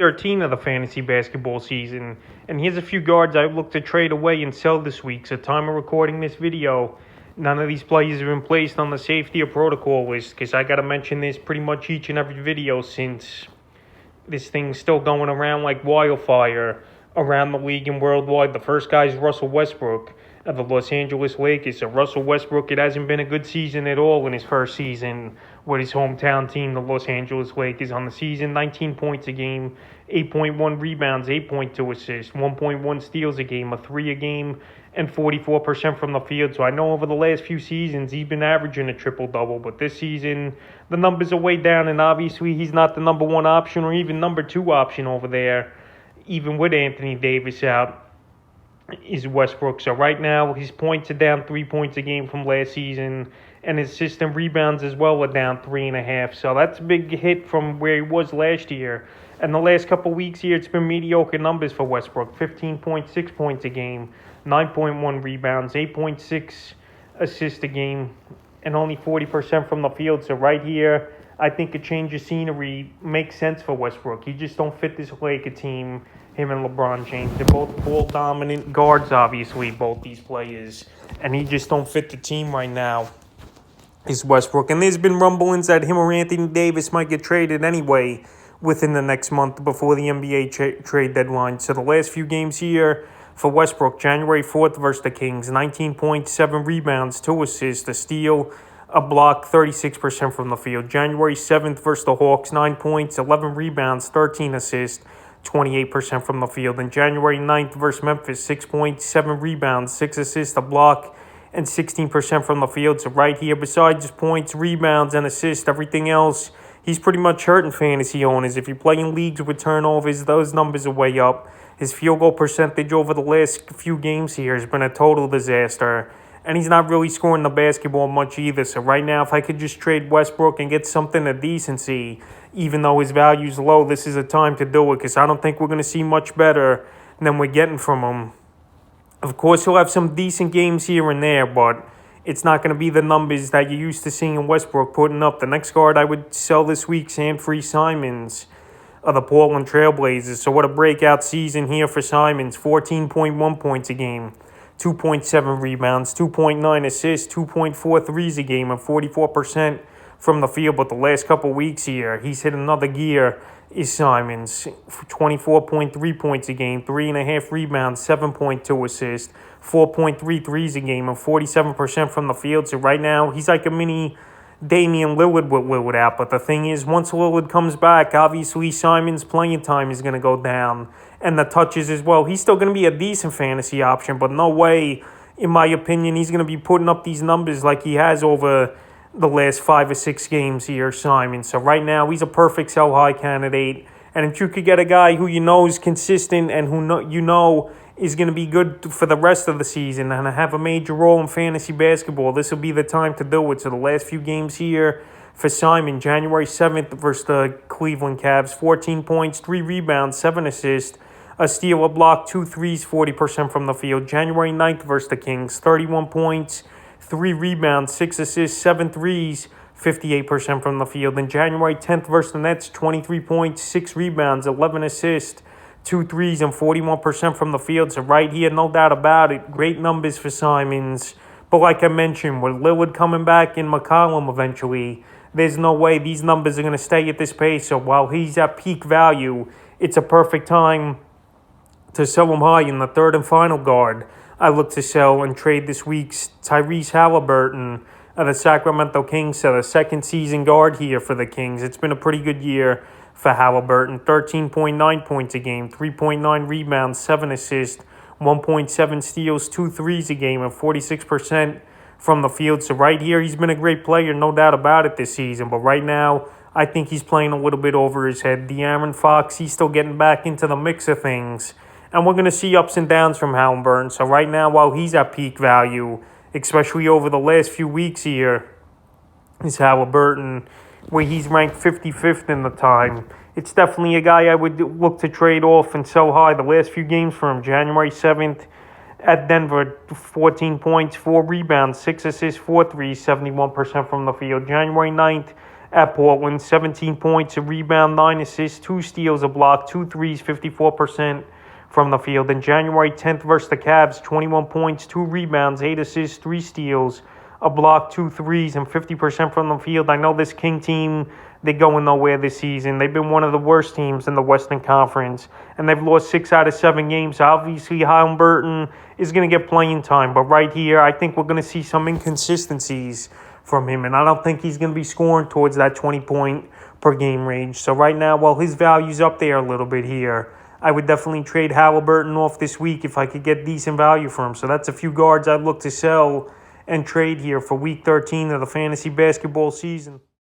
13 of the fantasy basketball season, and here's a few guards I look to trade away and sell this week. So, time of recording this video, none of these players have been placed on the safety or protocol list because I got to mention this pretty much each and every video since this thing's still going around like wildfire around the league and worldwide. The first guy is Russell Westbrook of the Los Angeles Lakers. So Russell Westbrook, it hasn't been a good season at all in his first season with his hometown team, the Los Angeles Lakers. On the season, 19 points a game, 8.1 rebounds, 8.2 assists, 1.1 steals a game, a 3 a game, and 44% from the field. So I know over the last few seasons he's been averaging a triple-double, but this season the numbers are way down, and obviously he's not the number one option or even number two option over there, even with Anthony Davis out, is Westbrook. So right now his points are down 3 points a game from last season, and his assists and rebounds as well are down 3.5. So that's a big hit from where he was last year. And the last couple weeks here, it's been mediocre numbers for Westbrook. 15.6 points a game, 9.1 rebounds, 8.6 assists a game, and only 40% from the field. So right here, I think a change of scenery makes sense for Westbrook. He just don't fit this Laker team, him and LeBron James. They're both ball-dominant guards, obviously, both these players. And he just don't fit the team right now, is Westbrook. And there's been rumblings that him or Anthony Davis might get traded anyway within the next month before the NBA trade deadline. So the last few games here for Westbrook, January 4th versus the Kings, 19 points, 7 rebounds, 2 assists, a steal, a block, 36% from the field. January 7th versus the Hawks, 9 points, 11 rebounds, 13 assists, 28% from the field. And January 9th versus Memphis, 6 points, 7 rebounds, 6 assists, a block, and 16% from the field. So right here, besides just points, rebounds, and assists, everything else, he's pretty much hurting fantasy owners. If you're playing leagues with turnovers, those numbers are way up. His field goal percentage over the last few games here has been a total disaster. And he's not really scoring the basketball much either. So right now, if I could just trade Westbrook and get something of decency, even though his value's low, this is a time to do it because I don't think we're going to see much better than we're getting from him. Of course, he'll have some decent games here and there, but it's not going to be the numbers that you're used to seeing in Westbrook putting up. The next guard I would sell this week, Anfernee Simons of the Portland Trailblazers. So what a breakout season here for Simons. 14.1 points a game, 2.7 rebounds, 2.9 assists, 2.4 threes a game, and 44% from the field. But the last couple weeks here, he's hit another gear, is Simons. 24.3 points a game, 3.5 rebounds, 7.2 assists, 4.3 threes a game, and 47% from the field. So right now, he's like a mini Damian Lillard with Lillard out. But the thing is, once Lillard comes back, obviously Simons' playing time is going to go down. And the touches as well. He's still going to be a decent fantasy option, but no way, in my opinion, he's going to be putting up these numbers like he has over the last 5 or 6 games here, Simon. So right now, he's a perfect sell-high candidate. And if you could get a guy who you know is consistent and who you know is going to be good for the rest of the season and have a major role in fantasy basketball, this will be the time to do it. So the last few games here for Simon, January 7th versus the Cleveland Cavs, 14 points, 3 rebounds, 7 assists, a steal, a block, 2 threes, 40% from the field. January 9th versus the Kings, 31 points, 3 rebounds, 6 assists, 7 threes, 58% from the field. And January 10th versus the Nets, 23 points, 6 rebounds, 11 assists, 2 threes, and 41% from the field. So right here, no doubt about it, great numbers for Simons. But like I mentioned, with Lillard coming back and McCollum eventually, there's no way these numbers are going to stay at this pace. So while he's at peak value, it's a perfect time to sell him high in the third and final guard. I look to sell and trade this week's Tyrese Halliburton of the Sacramento Kings, so the second season guard here for the Kings. It's been a pretty good year for Halliburton. 13.9 points a game, 3.9 rebounds, 7 assists, 1.7 steals, 2 threes a game, and 46% from the field. So right here, he's been a great player, no doubt about it this season. But right now, I think he's playing a little bit over his head. De'Aaron Fox, he's still getting back into the mix of things. And we're going to see ups and downs from Halliburton. So right now, while he's at peak value, especially over the last few weeks here, is Halliburton, where he's ranked 55th in the time. It's definitely a guy I would look to trade off and sell high. The last few games for him, January 7th at Denver, 14 points, 4 rebounds, 6 assists, 4 threes, 71% from the field. January 9th at Portland. 17 points, a rebound, 9 assists, 2 steals, a block, 2 threes, 54% from the field. And January 10th versus the Cavs, 21 points, 2 rebounds, 8 assists, 3 steals, a block, 2 threes, and 50% from the field. I know this King team, they're going nowhere this season. They've been one of the worst teams in the Western Conference, and they've lost 6 out of 7 games. Obviously, Haliburton is going to get playing time, but right here, I think we're going to see some inconsistencies from him, and I don't think he's going to be scoring towards that 20-point per game range. So right now, while his value's up there a little bit here, I would definitely trade Haliburton off this week if I could get decent value for him. So that's a few guards I'd look to sell and trade here for Week 13 of the fantasy basketball season.